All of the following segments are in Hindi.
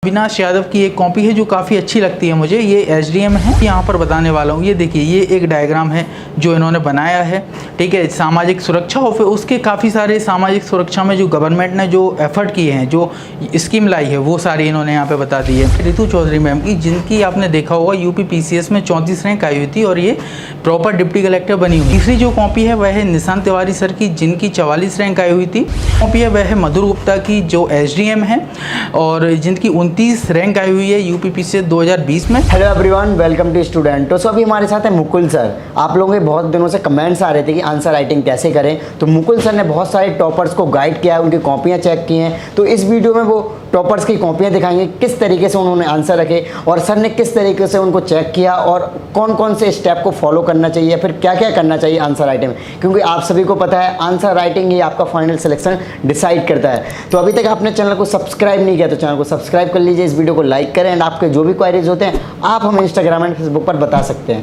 अविनाश यादव की एक कॉपी है जो काफ़ी अच्छी लगती है मुझे। ये एसडीएम है, यहाँ पर बताने वाला हूँ। ये देखिए, ये एक डायग्राम है जो इन्होंने बनाया है, ठीक है। सामाजिक सुरक्षा और फिर उसके काफ़ी सारे सामाजिक सुरक्षा में जो गवर्नमेंट ने जो एफर्ट किए हैं, जो स्कीम लाई है, वो सारी इन्होंने यहाँ पे बता दी है। रितु चौधरी मैम की, जिनकी आपने देखा होगा यूपी पीसीएस में 34 रैंक आई हुई थी और ये प्रॉपर डिप्टी कलेक्टर बनी हुई। तीसरी जो कॉपी है वह है निशांत तिवारी सर की, जिनकी 44 रैंक आई हुई थी। कॉपी है वह है मधुर गुप्ता की, जो एसडीएम है और जिनकी 29 रैंक आई हुई है यूपी पीसीएस 2020 में। Hello everyone, welcome to student. तो अभी हमारे साथ है मुकुल सर। आप लोगों के बहुत दिनों से कमेंट्स आ रहे थे कि आंसर राइटिंग कैसे करें, तो मुकुल सर ने बहुत सारे टॉपर्स को गाइड किया है, उनकी कॉपियाँ चेक की हैं। तो इस वीडियो में वो टॉपर्स की कॉपियाँ दिखाएंगे, किस तरीके से उन्होंने आंसर रखे और सर ने किस तरीके से उनको चेक किया और कौन कौन से स्टेप को फॉलो करना चाहिए, फिर क्या क्या करना चाहिए आंसर राइटिंग में। क्योंकि आप सभी को पता है आंसर राइटिंग ही आपका फाइनल सिलेक्शन डिसाइड करता है। तो अभी तक आपने चैनल को सब्सक्राइब नहीं किया तो चैनल को सब्सक्राइब कर लीजिए, इस वीडियो को लाइक करें एंड आपके जो भी क्वेरीज होते हैं आप हमें इंस्टाग्राम एंड फेसबुक पर बता सकते हैं।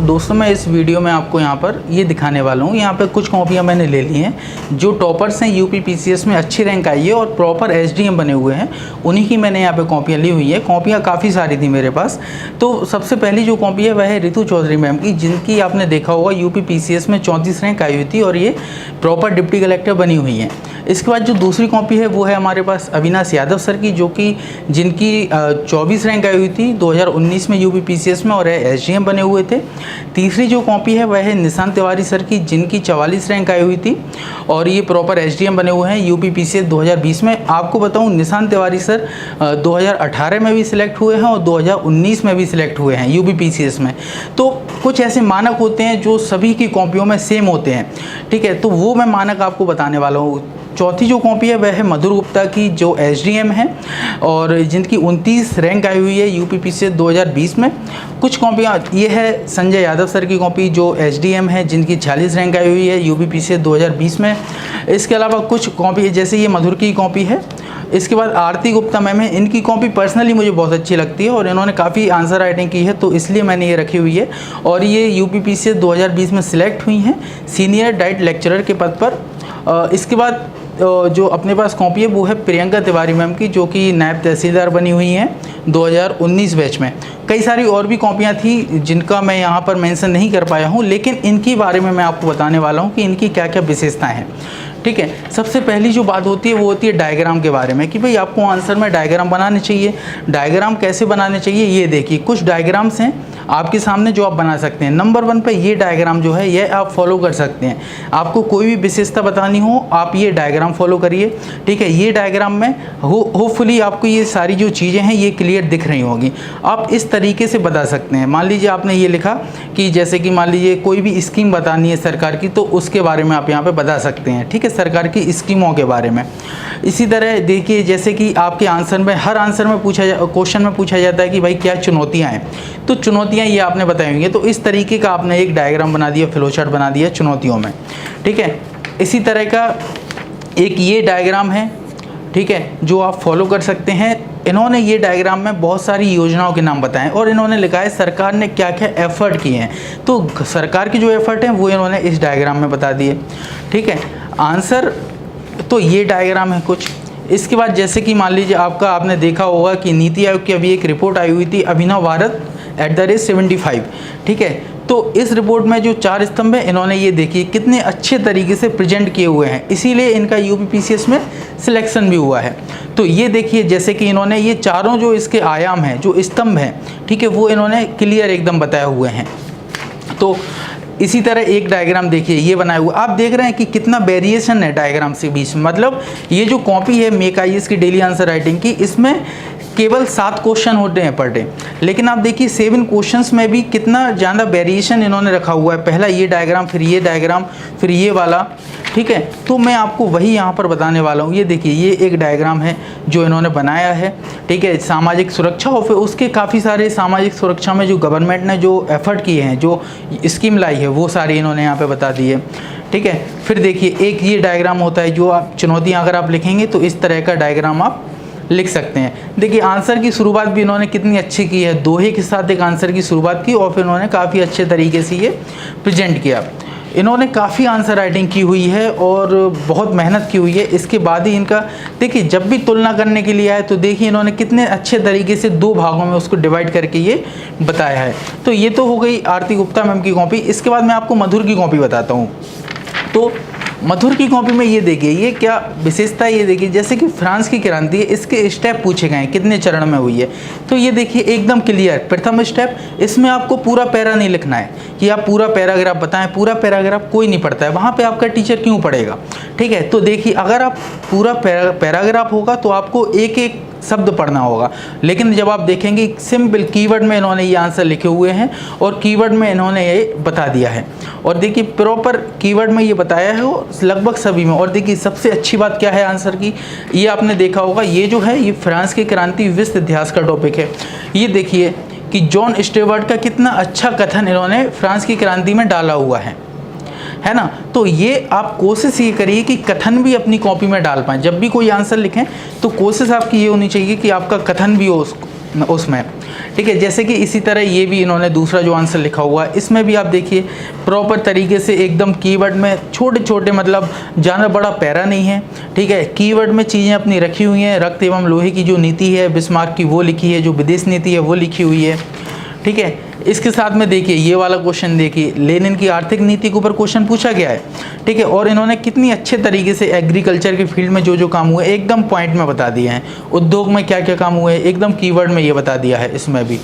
दोस्तों, मैं इस वीडियो में आपको यहाँ पर ये दिखाने वाला हूँ। यहाँ पे कुछ कॉपियाँ मैंने ले ली हैं जो टॉपर्स हैं यूपी पीसीएस में, अच्छी रैंक आई है और प्रॉपर एसडीएम बने हुए हैं, उन्हीं की मैंने यहाँ पे कॉपियाँ ली हुई है। कॉपियाँ काफ़ी सारी थी मेरे पास। तो सबसे पहली जो कॉपी है वह है रितु चौधरी मैम की, जिनकी आपने देखा होगा यूपी पीसीएस में 34 रैंक आई हुई थी और ये प्रॉपर डिप्टी कलेक्टर बनी हुई हैं। इसके बाद जो दूसरी कॉपी है वो है हमारे पास अविनाश यादव सर की, जो कि जिनकी 24 रैंक आई हुई थी 2019 में यूपी पीसीएस में और एसडीएम बने हुए थे। तीसरी जो कॉपी है वह है निशांत तिवारी सर की, जिनकी 44 रैंक आई हुई थी और ये प्रॉपर एसडीएम बने हुए हैं यूपी पीसीएस 2020 में। आपको बताऊं, निशांत तिवारी सर 2018 में भी सिलेक्ट हुए हैं और 2019 में भी सिलेक्ट हुए हैं यूपी पीसीएस में। तो कुछ ऐसे मानक होते हैं जो सभी की कॉपियों में सेम होते हैं, ठीक है। तो वो मैं मानक आपको बताने वाला हूँ। चौथी जो कॉपी है वह है मधुर गुप्ता की, जो एसडीएम है और जिनकी 29 रैंक आई हुई है यूपी पीसीएस 2020 में। कुछ कॉपियाँ, ये है संजय यादव सर की कॉपी, जो एसडीएम है, जिनकी 46 रैंक आई हुई है यूपी पीसीएस 2020 में। इसके अलावा कुछ कॉपी जैसे ये मधुर की कॉपी है। इसके बाद आरती गुप्ता मैम है, इनकी कॉपी पर्सनली मुझे बहुत अच्छी लगती है और इन्होंने काफ़ी आंसर राइटिंग की है, तो इसलिए मैंने ये रखी हुई है। और ये यूपी पीसीएस 2020 में सिलेक्ट हुई हैं सीनियर डाइट लेक्चरर के पद पर। इसके बाद जो अपने पास कॉपी है वो है प्रियंका तिवारी मैम की, जो कि नायब तहसीलदार बनी हुई हैं 2019 बैच में। कई सारी और भी कॉपियाँ थी जिनका मैं यहाँ पर मेंशन नहीं कर पाया हूँ, लेकिन इनके बारे में मैं आपको बताने वाला हूँ कि इनकी क्या क्या विशेषताएँ हैं, ठीक है। सबसे पहली जो बात होती है वो होती है डायग्राम के बारे में, कि भाई आपको आंसर में डायग्राम बनाने चाहिए। डायग्राम कैसे बनाने चाहिए, ये देखिए कुछ डायग्राम्स हैं आपके सामने जो आप बना सकते हैं। नंबर 1 पे ये डायग्राम जो है ये आप फॉलो कर सकते हैं। आपको कोई भी विशेषता बतानी हो आप ये डायग्राम फॉलो करिए, ठीक है। ये डायग्राम में होपफुली आपको ये सारी जो चीज़ें हैं ये क्लियर दिख रही होगी। आप इस तरीके से बता सकते हैं। मान लीजिए आपने ये लिखा कि जैसे कि मान लीजिए कोई भी स्कीम बतानी है सरकार की, तो उसके बारे में आप यहाँ पर बता सकते हैं, ठीक है, सरकार की स्कीमों के बारे में। इसी तरह देखिए, जैसे कि आपके आंसर में हर आंसर में क्वेश्चन में पूछा जाता है कि भाई क्या चुनौतियाँ हैं, तो चुनौतियाँ ये आपने बताई होंगी। तो इस तरीके का आपने एक डायग्राम बना दिया, फ्लो चार्ट बना दिया चुनौतियों में, ठीक है। इसी तरह का एक ये डायग्राम है, ठीक है, जो आप फॉलो कर सकते हैं। इन्होंने ये डायग्राम में बहुत सारी योजनाओं के नाम बताएं और इन्होंने लिखा है सरकार ने क्या क्या एफर्ट किए हैं। तो सरकार की जो एफर्ट हैं वो इन्होंने इस डायग्राम में बता दिए, ठीक है। आंसर तो ये डायग्राम है कुछ। इसके बाद जैसे कि मान लीजिए आपने देखा होगा कि नीति आयोग की अभी एक रिपोर्ट आई हुई थी, अभिनव भारत @75, ठीक है। तो इस रिपोर्ट में जो 4 स्तंभ है, इन्होंने ये देखिए कितने अच्छे तरीके से प्रेजेंट किए हुए हैं, इसीलिए इनका यूपी पीसीएस में सिलेक्शन भी हुआ है। तो ये देखिए जैसे कि इन्होंने ये चारों जो इसके आयाम हैं, जो स्तंभ हैं, ठीक है, वो इन्होंने क्लियर एकदम बताए हुए हैं। तो इसी तरह एक डायग्राम देखिए ये बनाया हुआ, आप देख रहे हैं कि कितना वेरिएशन है डायग्राम के बीच में। मतलब ये जो कॉपी है मेक आईएएस की डेली आंसर राइटिंग की, इसमें केवल 7 क्वेश्चन होते हैं पर डे, लेकिन आप देखिए 7 क्वेश्चंस में भी कितना ज़्यादा वेरिएशन इन्होंने रखा हुआ है। पहला ये डायग्राम, फिर ये डायग्राम, फिर ये वाला, ठीक है। तो मैं आपको वही यहाँ पर बताने वाला हूँ। ये देखिए ये एक डायग्राम है जो इन्होंने बनाया है, ठीक है, सामाजिक सुरक्षा और फिर उसके काफ़ी सारे सामाजिक सुरक्षा में जो गवर्नमेंट ने जो एफर्ट किए हैं, जो स्कीम लाई है, वो सारी इन्होंने यहाँ पर बता दी है, ठीक है। फिर देखिए एक ये डायग्राम होता है जो आप चुनौतियाँ अगर आप लिखेंगे तो इस तरह का डायग्राम आप लिख सकते हैं। देखिए आंसर की शुरुआत भी इन्होंने कितनी अच्छी की है, दोहे के साथ एक आंसर की शुरुआत की और फिर इन्होंने काफ़ी अच्छे तरीके से ये प्रेजेंट किया। इन्होंने काफ़ी आंसर राइटिंग की हुई है और बहुत मेहनत की हुई है। इसके बाद ही इनका देखिए जब भी तुलना करने के लिए आए तो देखिए इन्होंने कितने अच्छे तरीके से 2 भागों में उसको डिवाइड करके ये बताया है। तो ये तो हो गई आरती गुप्ता मैम की कॉपी। इसके बाद मैं आपको मधुर की कॉपी बताता हूँ। तो मधुर की कॉपी में ये देखिए ये क्या विशेषता है, ये देखिए जैसे कि फ्रांस की क्रांति है, इसके स्टेप पूछे गए हैं कितने चरण में हुई है। तो ये देखिए एकदम क्लियर, प्रथम स्टेप, इसमें आपको पूरा पैरा नहीं लिखना है कि आप पूरा पैराग्राफ बताएं। पूरा पैराग्राफ कोई नहीं पढ़ता है, वहाँ पे आपका टीचर क्यों पढ़ेगा, ठीक है। तो देखिए अगर आप पूरा पैराग्राफ होगा तो आपको एक एक शब्द पढ़ना होगा, लेकिन जब आप देखेंगे सिंपल कीवर्ड में इन्होंने ये आंसर लिखे हुए हैं और कीवर्ड में इन्होंने ये बता दिया है। और देखिए प्रॉपर कीवर्ड में ये बताया है वो लगभग सभी में। और देखिए सबसे अच्छी बात क्या है आंसर की, ये आपने देखा होगा, ये जो है ये फ्रांस की क्रांति विश्व इतिहास का टॉपिक है। ये देखिए कि जॉन स्टेवर्ट का कितना अच्छा कथन इन्होंने फ्रांस की क्रांति में डाला हुआ है ना। तो ये आप कोशिश ये करिए कि कथन भी अपनी कॉपी में डाल पाएँ। जब भी कोई आंसर लिखें तो कोशिश आपकी ये होनी चाहिए कि आपका कथन भी हो उसमें, ठीक है। जैसे कि इसी तरह ये भी इन्होंने दूसरा जो आंसर लिखा हुआ है, इसमें भी आप देखिए प्रॉपर तरीके से एकदम कीवर्ड में छोटे छोटे, मतलब ज़्यादा बड़ा पैरा नहीं है, ठीक है। कीवर्ड में चीज़ें अपनी रखी हुई हैं। रक्त एवं लोहे की जो नीति है बिस्मार्क की वो लिखी है, जो विदेश नीति है वो लिखी हुई है, ठीक है। इसके साथ में देखिए ये वाला क्वेश्चन देखिए, लेनिन की आर्थिक नीति के ऊपर क्वेश्चन पूछा गया है, ठीक है। और इन्होंने कितनी अच्छे तरीके से एग्रीकल्चर के फील्ड में जो जो काम हुए एकदम पॉइंट में बता दिए हैं। उद्योग में क्या क्या काम हुए एकदम कीवर्ड में ये बता दिया है। इसमें भी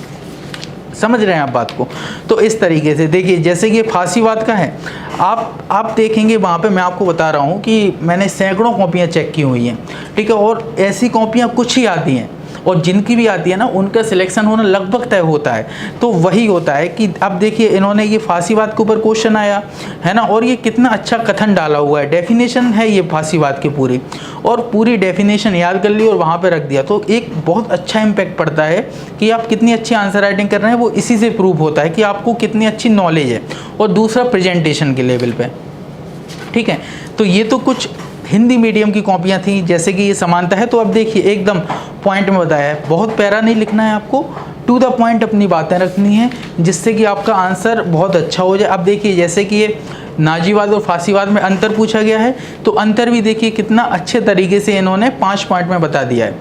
समझ रहे हैं आप बात को। तो इस तरीके से देखिए जैसे कि फांसीवाद का है, आप देखेंगे वहाँ पे मैं आपको बता रहा हूँ कि मैंने सैकड़ों कॉपियाँ चेक की हुई हैं, ठीक है। और ऐसी कॉपियाँ कुछ ही आती हैं और जिनकी भी आती है ना उनका सिलेक्शन होना लगभग तय होता है। तो वही होता है कि अब देखिए इन्होंने ये फांसीवाद के ऊपर क्वेश्चन आया है ना, और ये कितना अच्छा कथन डाला हुआ है, डेफिनेशन है ये फांसीवाद की पूरी, और पूरी डेफिनेशन याद कर ली और वहाँ पे रख दिया। तो एक बहुत अच्छा इम्पैक्ट पड़ता है कि आप कितनी अच्छी आंसर राइटिंग कर रहे हैं, वो इसी से प्रूव होता है कि आपको कितनी अच्छी नॉलेज है। और दूसरा प्रेजेंटेशन के लेवल पे, ठीक है। तो ये तो कुछ हिंदी मीडियम की कॉपियाँ थी, जैसे कि ये समानता है। तो अब देखिए एकदम पॉइंट में बताया है, बहुत पैरा नहीं लिखना है, आपको टू द पॉइंट अपनी बातें रखनी है जिससे कि आपका आंसर बहुत अच्छा हो जाए। अब देखिए जैसे कि ये नाजीवाद और फांसीवाद में अंतर पूछा गया है, तो अंतर भी देखिए कितना अच्छे तरीके से इन्होंने 5 पॉइंट में बता दिया है।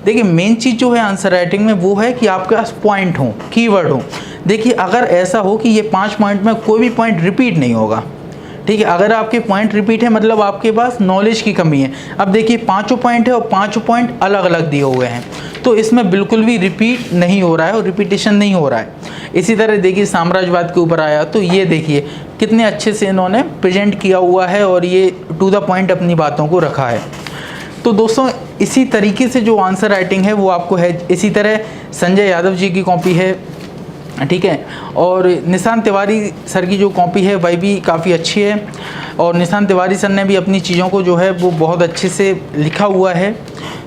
देखिए मेन चीज़ जो है आंसर राइटिंग में वो है कि आपके पास पॉइंट हो, कीवर्ड हो। देखिए अगर ऐसा हो कि ये 5 पॉइंट में कोई भी पॉइंट रिपीट नहीं होगा, ठीक है। अगर आपके पॉइंट रिपीट है मतलब आपके पास नॉलेज की कमी है। अब देखिए 5 पॉइंट है और 5 पॉइंट अलग अलग दिए हुए हैं, तो इसमें बिल्कुल भी रिपीट नहीं हो रहा है और रिपीटेशन नहीं हो रहा है। इसी तरह देखिए साम्राज्यवाद के ऊपर आया, तो ये देखिए कितने अच्छे से इन्होंने प्रेजेंट किया हुआ है और ये टू द पॉइंट अपनी बातों को रखा है। तो दोस्तों इसी तरीके से जो आंसर राइटिंग है वो आपको है। इसी तरह संजय यादव जी की कॉपी है, ठीक है। और निशांत तिवारी सर की जो कॉपी है वह भी काफ़ी अच्छी है, और निशांत तिवारी सर ने भी अपनी चीज़ों को जो है वो बहुत अच्छे से लिखा हुआ है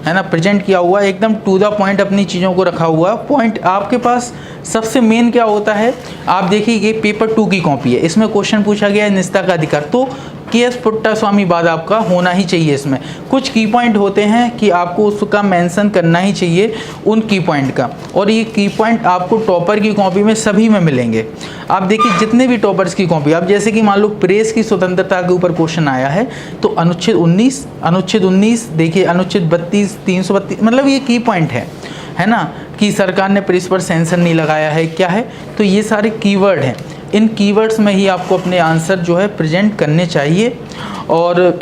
ना, प्रेजेंट किया हुआ है, एकदम टू द पॉइंट अपनी चीज़ों को रखा हुआ है। पॉइंट आपके पास सबसे मेन क्या होता है, आप देखिए ये पेपर 2 की कॉपी है, इसमें क्वेश्चन पूछा गया है निजता का अधिकार, तो के.एस. पुट्टास्वामी बाद आपका होना ही चाहिए। इसमें कुछ की पॉइंट होते हैं कि आपको उसका मेंशन करना ही चाहिए उन की पॉइंट का, और ये की पॉइंट आपको टॉपर की कॉपी में सभी में मिलेंगे। आप देखिए जितने भी टॉपर्स की कॉपी, अब जैसे कि मान लो प्रेस की स्वतंत्रता के ऊपर क्वेश्चन आया है, तो अनुच्छेद 19 देखिए, अनुच्छेद 32, 332, मतलब ये की पॉइंट है ना, कि सरकार ने प्रेस पर सेंसर नहीं लगाया है, क्या है, तो ये सारे कीवर्ड हैं। इन कीवर्ड्स में ही आपको अपने आंसर जो है प्रेजेंट करने चाहिए। और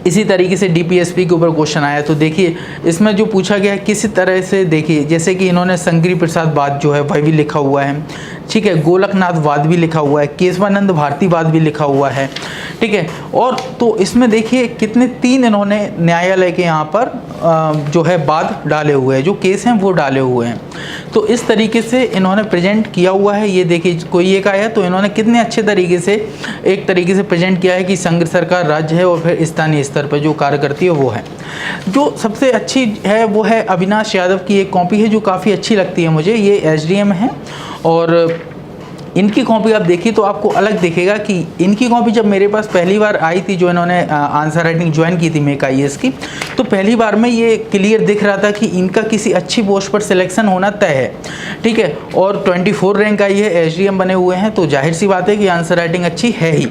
इसी तरीके से डीपीएसपी के ऊपर क्वेश्चन आया, तो देखिए इसमें जो पूछा गया है किसी तरह से, देखिए जैसे कि इन्होंने शंकरी प्रसाद वाद जो है वह भी लिखा हुआ है, ठीक है, गोलकनाथ वाद भी लिखा हुआ है, केशवानंद भारती वाद भी लिखा हुआ है, ठीक है। और तो इसमें देखिए कितने 3 इन्होंने न्यायालय के यहाँ पर जो है वाद डाले हुए हैं, जो केस हैं वो डाले हुए हैं। तो इस तरीके से इन्होंने प्रेजेंट किया हुआ है। ये देखिए कोई एक आया तो इन्होंने कितने अच्छे तरीके से एक तरीके से प्रेजेंट किया है कि संघ सरकार राज्य है और फिर स्थानीय स्तर पर जो कार्य करती है वो है। जो सबसे अच्छी है वो है अविनाश यादव की एक कॉपी है जो काफ़ी अच्छी लगती है मुझे, ये एसडीएम है, और इनकी कॉपी आप देखिए तो आपको अलग दिखेगा कि इनकी कॉपी जब मेरे पास पहली बार आई थी, जो इन्होंने आंसर राइटिंग ज्वाइन की थी मेक IAS की, तो पहली बार में ये क्लियर दिख रहा था कि इनका किसी अच्छी पोस्ट पर सिलेक्शन होना तय है, ठीक है। और 24 रैंक आई है, SDM बने हुए हैं, तो जाहिर सी बात है कि आंसर राइटिंग अच्छी है ही।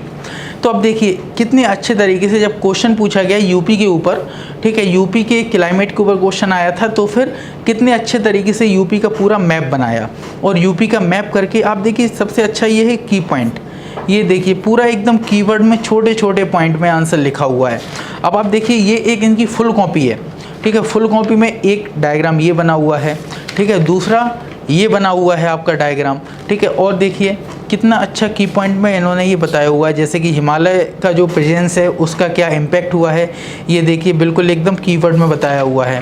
तो अब देखिए कितने अच्छे तरीके से जब क्वेश्चन पूछा गया यूपी के ऊपर, ठीक है, यूपी के क्लाइमेट के ऊपर क्वेश्चन आया था, तो फिर कितने अच्छे तरीके से यूपी का पूरा मैप बनाया। और यूपी का मैप करके आप देखिए सबसे अच्छा ये है की पॉइंट, ये देखिए पूरा एकदम कीवर्ड में छोटे छोटे पॉइंट में आंसर लिखा हुआ है। अब आप देखिए ये एक इनकी फुल कॉपी है, ठीक है, फुल कॉपी में एक डायग्राम ये बना हुआ है, ठीक है, दूसरा ये बना हुआ है आपका डायग्राम, ठीक है। और देखिए कितना अच्छा की पॉइंट में इन्होंने ये बताया हुआ है, जैसे कि हिमालय का जो प्रेजेंस है उसका क्या इम्पैक्ट हुआ है, ये देखिए बिल्कुल एकदम कीवर्ड में बताया हुआ है।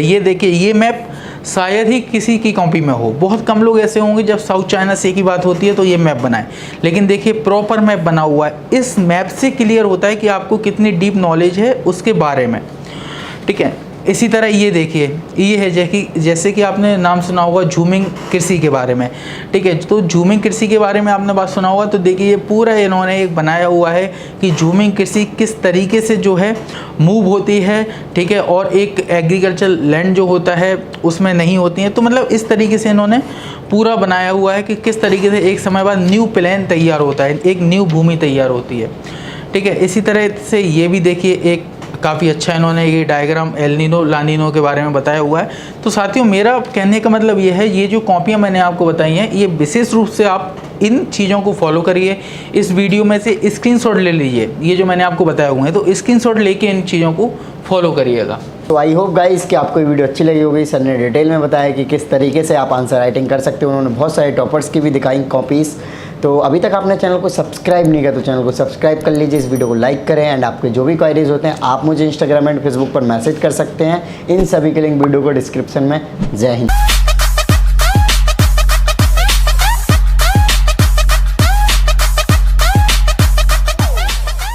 ये देखिए ये मैप शायद ही किसी की कॉपी में हो, बहुत कम लोग ऐसे होंगे जब साउथ चाइना से की बात होती है तो ये मैप बनाए, लेकिन देखिए प्रॉपर मैप बना हुआ है। इस मैप से क्लियर होता है कि आपको कितनी डीप नॉलेज है उसके बारे में, ठीक है। इसी तरह ये देखिए ये है जैसे कि आपने नाम सुना होगा झूमिंग कृषि के बारे में, ठीक है, तो झूमिंग कृषि के बारे में आपने बात सुना होगा। तो देखिए ये पूरा इन्होंने एक बनाया हुआ है कि झूमिंग कृषि किस तरीके से जो है मूव होती है, ठीक है, और एक एग्रीकल्चर लैंड जो होता है उसमें नहीं होती है। तो मतलब इस तरीके से इन्होंने पूरा बनाया हुआ है कि किस तरीके से एक समय बाद न्यू प्लान तैयार होता है, एक न्यू भूमि तैयार होती है, ठीक है। इसी तरह से ये भी देखिए एक काफ़ी अच्छा इन्होंने ये डायग्राम एल नीनो ला नीनो के बारे में बताया हुआ है। तो साथियों मेरा कहने का मतलब ये है, ये जो कॉपियाँ मैंने आपको बताई हैं ये विशेष रूप से आप इन चीज़ों को फॉलो करिए। इस वीडियो में से स्क्रीनशॉट ले लीजिए, ये जो मैंने आपको बताया हुआ है, तो स्क्रीनशॉट लेके इन चीज़ों को फॉलो करिएगा। तो आई होप गाइस कि आपको ये वीडियो अच्छी लगी होगी। सर ने डिटेल में बताया कि किस तरीके से आप आंसर राइटिंग कर सकते हो। उन्होंने बहुत सारे टॉपर्स की भी दिखाई कॉपीज़। तो अभी तक आपने चैनल को सब्सक्राइब नहीं किया तो चैनल को सब्सक्राइब कर लीजिए, इस वीडियो को लाइक करें एंड आपके जो भी क्वायरीज होते हैं आप मुझे इंस्टाग्राम एंड फेसबुक पर मैसेज कर सकते हैं। इन सभी के लिंक वीडियो को डिस्क्रिप्शन में। जय हिंद।